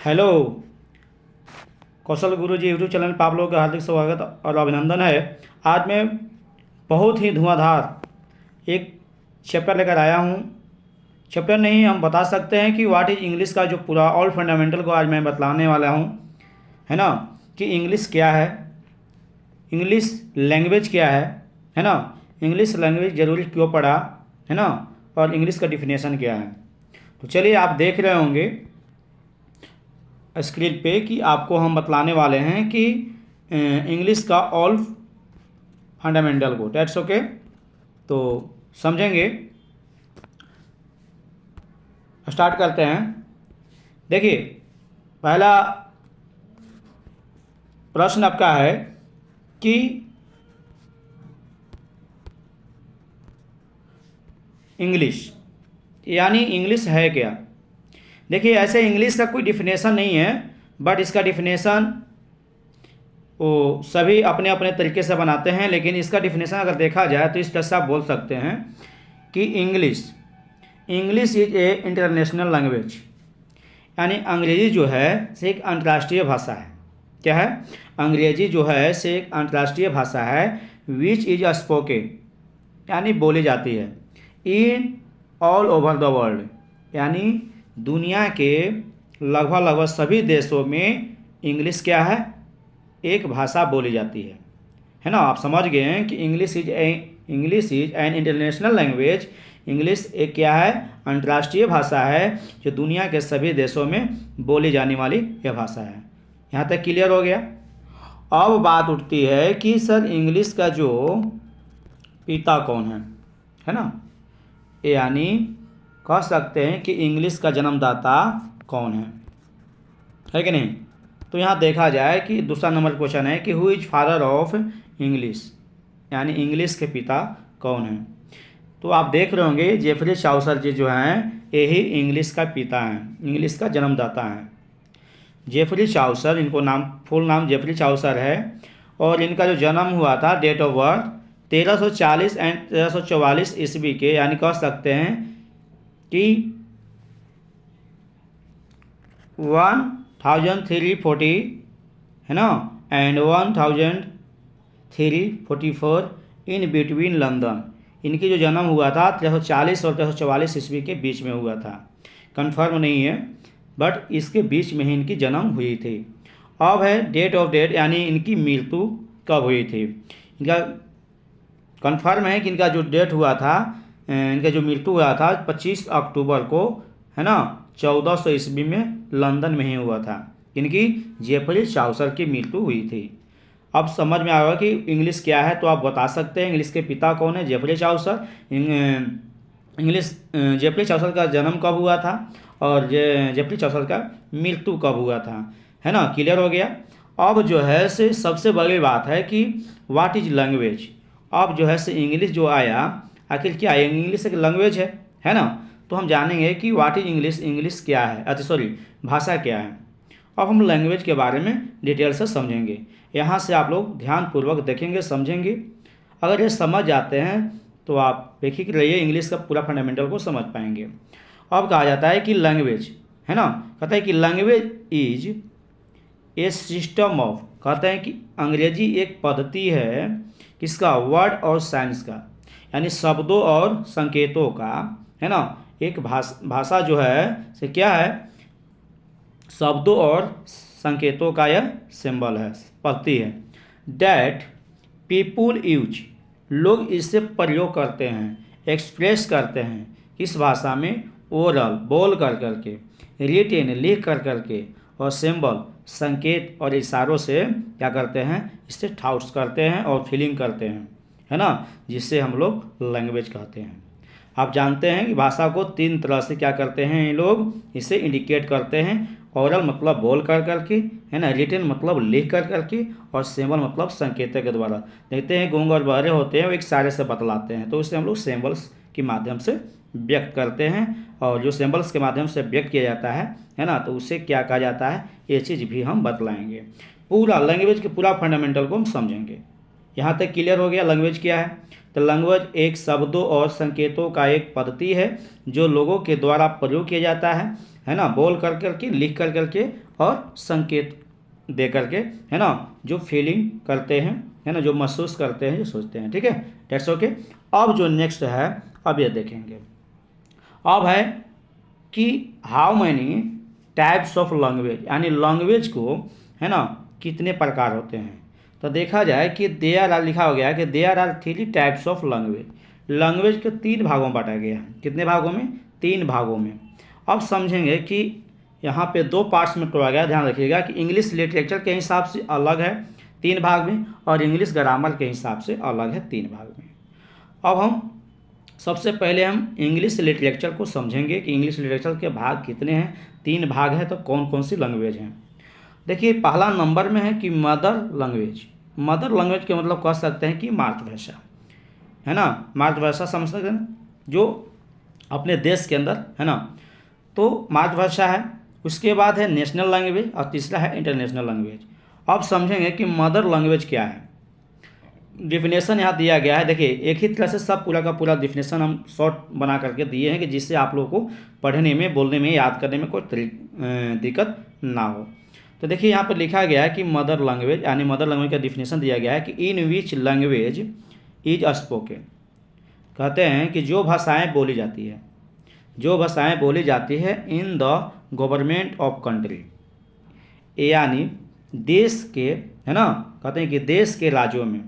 Hello कौशल गुरु जी YouTube channel पर आप लोगों का हार्दिक स्वागत और अभिनंदन है। आज मैं बहुत ही धुआंधार एक चैप्टर लेकर आया हूँ। चैप्टर नहीं, हम बता सकते हैं कि व्हाट इज़ इंग्लिश का जो पूरा ऑल फंडामेंटल को आज मैं बतलाने वाला हूँ, है ना। कि इंग्लिश क्या है, इंग्लिश लैंग्वेज क्या है ना। इंग्लिश लैंग्वेज ज़रूरी क्यों पड़ा, है ना। और इंग्लिश का डिफिनेशन क्या है। तो चलिए, आप देख रहे होंगे स्क्रीन पे कि आपको हम बतलाने वाले हैं कि इंग्लिश का ऑल फंडामेंटल को। That's okay. तो समझेंगे, स्टार्ट करते हैं। देखिए, पहला प्रश्न आपका है कि इंग्लिश यानी इंग्लिश है क्या। देखिए, ऐसे इंग्लिश का कोई डिफिनेशन नहीं है, बट इसका डिफिनेशन वो सभी अपने अपने तरीके से बनाते हैं। लेकिन इसका डिफिनेशन अगर देखा जाए तो इस तरह से आप बोल सकते हैं कि English is a international language, यानी अंग्रेज़ी जो है से एक अंतर्राष्ट्रीय भाषा है। क्या है? अंग्रेज़ी जो है से एक अंतर्राष्ट्रीय भाषा है। विच इज स्पोकन, यानी बोली जाती है, in all over the world, यानी दुनिया के लगभग सभी देशों में इंग्लिश क्या है, एक भाषा बोली जाती है ना। आप समझ गए हैं कि English is an international language. English एक क्या है, अंतर्राष्ट्रीय भाषा है जो दुनिया के सभी देशों में बोली जाने वाली यह भाषा है। यहाँ तक क्लियर हो गया। अब बात उठती है कि सर इंग्लिश का जो पिता कौन है ना। यानी कह सकते हैं कि इंग्लिश का जन्मदाता कौन है कि नहीं। तो यहाँ देखा जाए कि दूसरा नंबर क्वेश्चन है कि who is father of English, यानी इंग्लिश के पिता कौन है। तो आप देख रहे होंगे जेफरी चाउसर जी जो हैं यही इंग्लिश का पिता हैं, इंग्लिश का जन्मदाता हैं। जेफरी चाउसर, इनको फुल नाम जेफरी चाउसर है। और इनका जो जन्म हुआ था, डेट ऑफ बर्थ 1340 एंड 1344 ईस्वी के, यानी कह सकते हैं कि 1340 है ना एंड 1344 इन बिटवीन लंदन। इनकी जो जन्म हुआ था 1340 और 1344 ईस्वी के बीच में हुआ था। कंफर्म नहीं है, बट इसके बीच में ही इनकी जन्म हुई थी। अब है डेट ऑफ डेथ, यानी इनकी मृत्यु कब हुई थी। इनका कंफर्म है कि इनका जो डेट हुआ था, इनका जो मृत्यु हुआ था 25 अक्टूबर को, है ना, 1400 ईस्वी में लंदन में ही हुआ था। इनकी जेफरी चाउसर की मृत्यु हुई थी। अब समझ में आएगा कि इंग्लिश क्या है, तो आप बता सकते हैं इंग्लिश के पिता कौन है, Jeffrey Chaucer. English Jeffrey Chaucer का जन्म कब हुआ था और जेफरी चाउसर का मृत्यु कब हुआ था, है ना। क्लियर हो गया। अब जो है से सबसे बड़ी बात है कि व्हाट इज लैंग्वेज। अब जो है से इंग्लिश जो आया, आखिर क्या है, इंग्लिश एक लैंग्वेज है ना। तो हम जानेंगे कि व्हाट इज इंग्लिश, इंग्लिश क्या है, अच्छा सॉरी भाषा क्या है। अब हम लैंग्वेज के बारे में डिटेल से समझेंगे। यहाँ से आप लोग ध्यानपूर्वक देखेंगे, समझेंगे। अगर ये समझ जाते हैं तो आप बेफिक्र रहिए, इंग्लिश का पूरा फंडामेंटल को समझ पाएंगे। अब कहा जाता है कि लैंग्वेज, है ना, कहता है कि language is a system of, कहते हैं कि अंग्रेजी एक पद्धति है किसका, वर्ड और साइंस का, यानी शब्दों और संकेतों का, है ना। एक भाषा जो है से क्या है, शब्दों और संकेतों का यह सिंबल है, पद्धति है। डैट पीपुल यूज, लोग इससे प्रयोग करते हैं, एक्सप्रेस करते हैं इस भाषा में, ओरल बोल कर करके, रिटेन लिख कर करके, और सिंबल संकेत और इशारों से क्या करते हैं, इससे थाउट्स करते हैं और फीलिंग करते हैं, है ना, जिससे हम लोग लैंग्वेज कहते हैं। आप जानते हैं कि भाषा को 3 तरह से क्या करते हैं ये लोग, इसे इंडिकेट करते हैं। ओरल मतलब बोल कर करके, है ना, रिटन मतलब लिख कर करके, और सिंबल मतलब संकेतों के द्वारा। देखते हैं गूंगे और बहरे होते हैं, वो एक इशारे से बतलाते हैं, तो उसे हम लोग सिंबल्स के माध्यम से व्यक्त करते हैं। और जो सिंबल्स के माध्यम से व्यक्त किया जाता है ना, तो उसे क्या कहा जाता है, ये चीज़ भी हम बतलाएंगे। पूरा लैंग्वेज के पूरा फंडामेंटल को हम समझेंगे। यहाँ तक क्लियर हो गया लैंग्वेज क्या है। तो लैंग्वेज एक शब्दों और संकेतों का एक पद्धति है जो लोगों के द्वारा प्रयोग किया जाता है है ना, बोल कर करके, लिख कर करके और संकेत दे करके, है ना, जो फीलिंग करते हैं, है ना, जो महसूस करते हैं, जो सोचते हैं। ठीक है, डेट्स ओके। अब जो नेक्स्ट है, अब ये देखेंगे, अब है कि how many types of language, यानी लैंग्वेज को, है ना, कितने प्रकार होते हैं। तो देखा जाए कि देयर आर, लिखा हो गया है कि there are 3 types of language. Language के 3 भागों में बांटा गया है। कितने भागों में? 3 भागों में। अब समझेंगे कि यहाँ पे 2 पार्ट्स में तोड़ा गया। ध्यान रखिएगा कि इंग्लिश लिटरेचर के हिसाब से अलग है 3 भाग में, और इंग्लिश ग्रामर के हिसाब से अलग है 3 भाग में। अब हम सबसे पहले हम इंग्लिश लिटरेचर को समझेंगे कि इंग्लिश लिटरेचर के भाग कितने हैं। 3 भाग हैं, तो कौन कौन सी लैंग्वेज हैं। देखिए, पहला नंबर में है कि मदर लैंग्वेज। मदर लैंग्वेज के मतलब कह सकते हैं कि मातृभाषा, है ना, मातृभाषा समझ सकते हैं, जो अपने देश के अंदर, है ना, तो मातृभाषा है। उसके बाद है नेशनल लैंग्वेज, और तीसरा है इंटरनेशनल लैंग्वेज। अब समझेंगे कि मदर लैंग्वेज क्या है। डिफिनेशन यहाँ दिया गया है। देखिए, एक ही तरह से सब पूरा का पूरा डिफिनेशन हम शॉर्ट बना करके दिए हैं कि जिससे आप लोगों को पढ़ने में, बोलने में, याद करने में कोई दिक्कत ना हो। तो देखिए, यहाँ पर लिखा गया है कि मदर लैंग्वेज, यानी मदर लैंग्वेज का डिफिनेशन दिया गया है कि इन विच लैंग्वेज इज स्पोकन। कहते हैं कि जो भाषाएं बोली जाती है, जो भाषाएं बोली जाती है in the government of country, यानी देश के, है ना, कहते हैं कि देश के राज्यों में,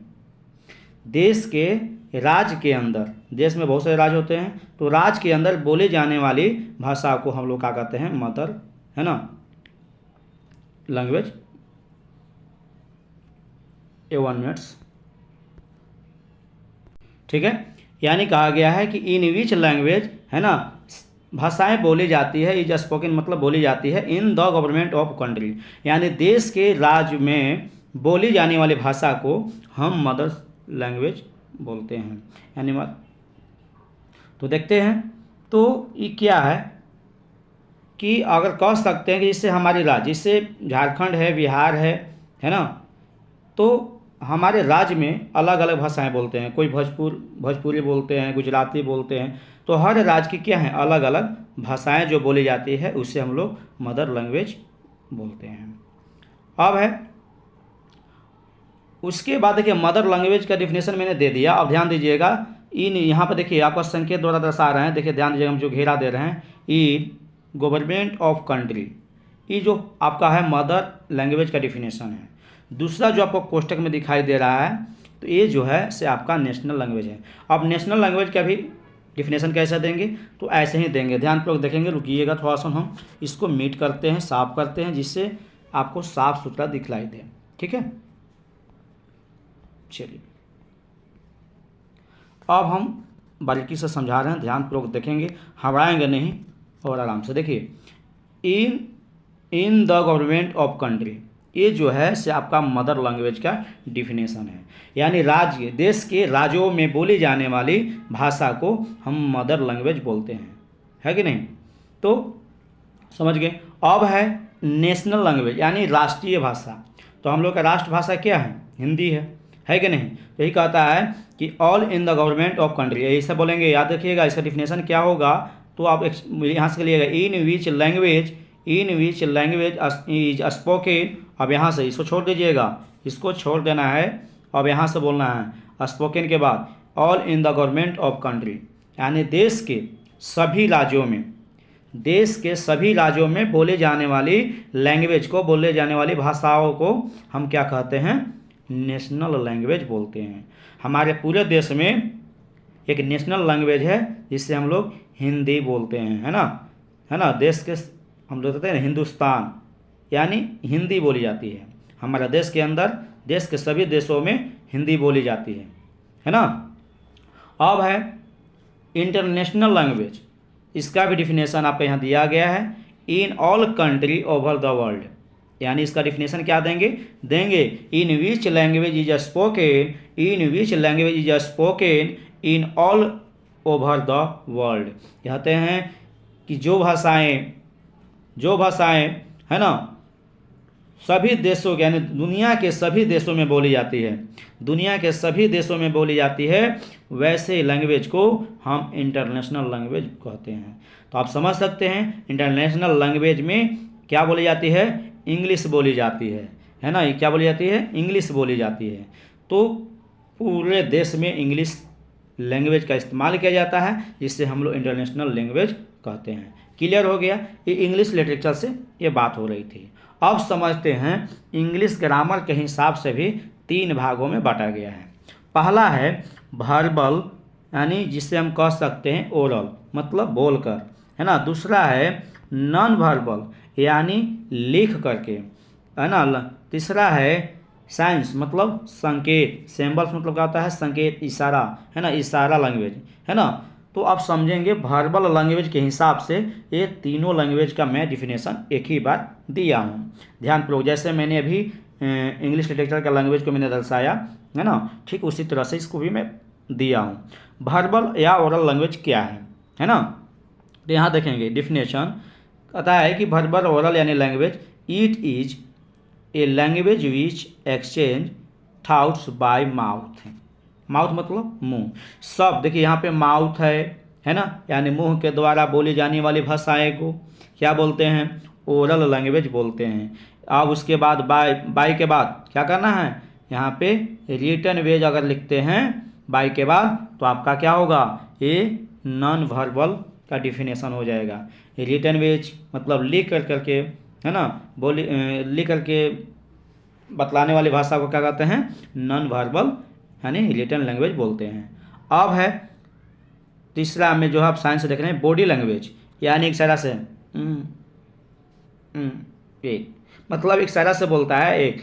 देश के राज्य के अंदर, देश में बहुत सारे राज्य होते हैं, तो राज्य के अंदर बोले जाने वाली भाषा को हम लोग क्या कहते हैं? मदर, है ना, लैंग्वेज। ए 1 मिनट्स। ठीक है, यानी कहा गया है कि इन विच लैंग्वेज, है ना, भाषाएं बोली जाती है, इज स्पोकन मतलब बोली जाती है in the government of country, यानी देश के राज्य में बोली जाने वाली भाषा को हम मदर लैंग्वेज बोलते हैं, यानी तो देखते हैं, तो ये क्या है कि अगर कह सकते हैं कि इससे हमारे राज्य, इससे झारखंड है, बिहार है ना, तो हमारे राज्य में अलग अलग भाषाएं बोलते हैं। कोई भोजपुरी बोलते हैं, गुजराती बोलते हैं, तो हर राज्य की क्या है? अलग अलग भाषाएं जो बोली जाती है, उससे हम लोग मदर लैंग्वेज बोलते हैं। अब है उसके बाद देखिए, मदर लैंग्वेज का डिफिनेशन मैंने दे दिया। अब ध्यान दीजिएगा, इन यहाँ पर देखिए आपका संकेत द्वारा दर्शा रहे हैं। देखिए ध्यान दीजिएगा, हम जो घेरा दे रहे हैं, इन गवर्नमेंट ऑफ कंट्री, ये जो आपका है मदर लैंग्वेज का डिफिनेशन है। दूसरा जो आपको कोष्टक में दिखाई दे रहा है, तो ये जो है से आपका नेशनल लैंग्वेज है। अब नेशनल लैंग्वेज का भी डिफिनेशन कैसे देंगे? तो ऐसे ही देंगे, ध्यानपूर्वक देखेंगे। रुकिएगा थोड़ा सा, हम इसको मीट करते हैं, साफ करते हैं, जिससे आपको साफ सुथरा दिखलाई दे। ठीक है, चलिए अब हम बारीकी से समझा रहे हैं, ध्यानपूर्वक देखेंगे, घबराएंगे नहीं और आराम से देखिए। In the government of country, ये जो है से आपका मदर लैंग्वेज का डिफिनेशन है, यानी राज्य, देश के राज्यों में बोली जाने वाली भाषा को हम मदर लैंग्वेज बोलते हैं, है कि नहीं? तो समझ गए। अब है नेशनल लैंग्वेज, यानी राष्ट्रीय भाषा। तो हम लोग का राष्ट्रभाषा क्या है? हिंदी है कि नहीं? तो यही कहता है कि all in the government of country, ऐसा बोलेंगे, याद रखिएगा। इसका डिफिनेशन क्या होगा? तो आप यहाँ से लिएगा, इन विच लैंग्वेज इज स्पोकन। अब यहाँ से इसको छोड़ दीजिएगा, इसको छोड़ देना है। अब यहाँ से बोलना है स्पोकन के बाद all in the government of country, यानी देश के सभी राज्यों में, देश के सभी राज्यों में बोले जाने वाली लैंग्वेज को, बोले जाने वाली भाषाओं को हम क्या कहते हैं? नेशनल लैंग्वेज बोलते हैं। हमारे पूरे देश में एक नेशनल लैंग्वेज है जिससे हम लोग हिंदी बोलते हैं, है ना। देश के हम लोग कहते हैं हिंदुस्तान, यानी हिंदी बोली जाती है हमारे देश के अंदर। देश के सभी देशों में हिंदी बोली जाती है ना। अब है इंटरनेशनल लैंग्वेज, इसका भी डिफिनेशन आपका यहाँ दिया गया है, in all country over the world, यानी इसका डिफिनेशन क्या देंगे? In which language is spoken, in which language is spoken in all over the world. कहते हैं कि जो भाषाएं, है ना, सभी देशों यानी दुनिया के सभी देशों में बोली जाती है, दुनिया के सभी देशों में बोली जाती है, वैसे लैंग्वेज को हम इंटरनेशनल लैंग्वेज कहते हैं। तो आप समझ सकते हैं इंटरनेशनल लैंग्वेज में क्या बोली जाती है, इंग्लिश बोली जाती है ना, ये क्या बोली जाती है, इंग्लिश बोली जाती है। तो पूरे देश में इंग्लिश लैंग्वेज का इस्तेमाल किया जाता है, जिससे हम लोग इंटरनेशनल लैंग्वेज कहते हैं। क्लियर हो गया, ये इंग्लिश लिटरेचर से ये बात हो रही थी। अब समझते हैं इंग्लिश ग्रामर के हिसाब से भी 3 भागों में बांटा गया है। पहला है वर्बल, यानी जिसे हम कह सकते हैं ओरल, मतलब बोलकर, है ना। दूसरा है नॉन वर्बल, यानी लिख करके, है ना। तीसरा है साइंस, मतलब संकेत, सिंबल्स मतलब क्या होता है, संकेत, इशारा, है ना, इशारा लैंग्वेज, है ना। तो आप समझेंगे वर्बल लैंग्वेज के हिसाब से ये तीनों लैंग्वेज का मैं डिफिनेशन एक ही बार दिया हूँ, ध्यानपूर्वक। जैसे मैंने अभी इंग्लिश लिटरेचर का लैंग्वेज को मैंने दर्शाया, है ना, ठीक उसी तरह से इसको भी मैं दिया हूँ। वर्बल या ओरल लैंग्वेज क्या है ना। तो यहाँ देखेंगे डिफिनेशन कहता है कि वर्बल ओरल यानी language, it is a language which exchange thoughts bye mouth. Mouth मतलब मुंह। सब देखिए यहाँ पे माउथ है ना, यानी मुंह के द्वारा बोली जाने वाली भाषाएं को क्या बोलते हैं, ओरल लैंग्वेज बोलते हैं। अब उसके बाद बाय के बाद क्या करना है, यहाँ पे रिटन वेज अगर लिखते हैं बाय के बाद, तो आपका क्या होगा, ये नॉन वर्बल का डिफिनेशन हो जाएगा। रिटन वेज मतलब लिख करके, है ना, लिख करके बतलाने वाली भाषा को क्या कहते हैं, नॉन वर्बल यानी रिटन लैंग्वेज बोलते हैं। अब है तीसरा में जो आप साइंस देख रहे हैं, बॉडी लैंग्वेज, यानी एक इशारा से एक, मतलब एक इशारा से बोलता है, एक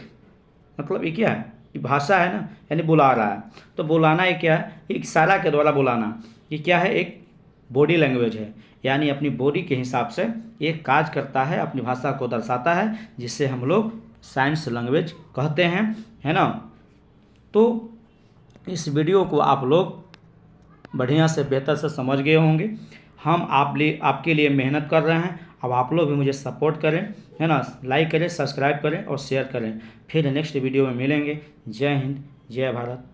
मतलब ये क्या है, ये भाषा है ना, यानी बुला रहा है। तो बुलाना ये क्या है, एक इशारा के द्वारा बुलाना, ये क्या है, एक बॉडी लैंग्वेज है, यानी अपनी बॉडी के हिसाब से ये काज करता है, अपनी भाषा को दर्शाता है, जिससे हम लोग साइंस लैंग्वेज कहते हैं, है ना। तो इस वीडियो को आप लोग बढ़िया से बेहतर से समझ गए होंगे। हम आपके लिए मेहनत कर रहे हैं, अब आप लोग भी मुझे सपोर्ट करें, है ना, लाइक करें, सब्सक्राइब करें और शेयर करें। फिर नेक्स्ट वीडियो में मिलेंगे। जय हिंद, जय भारत।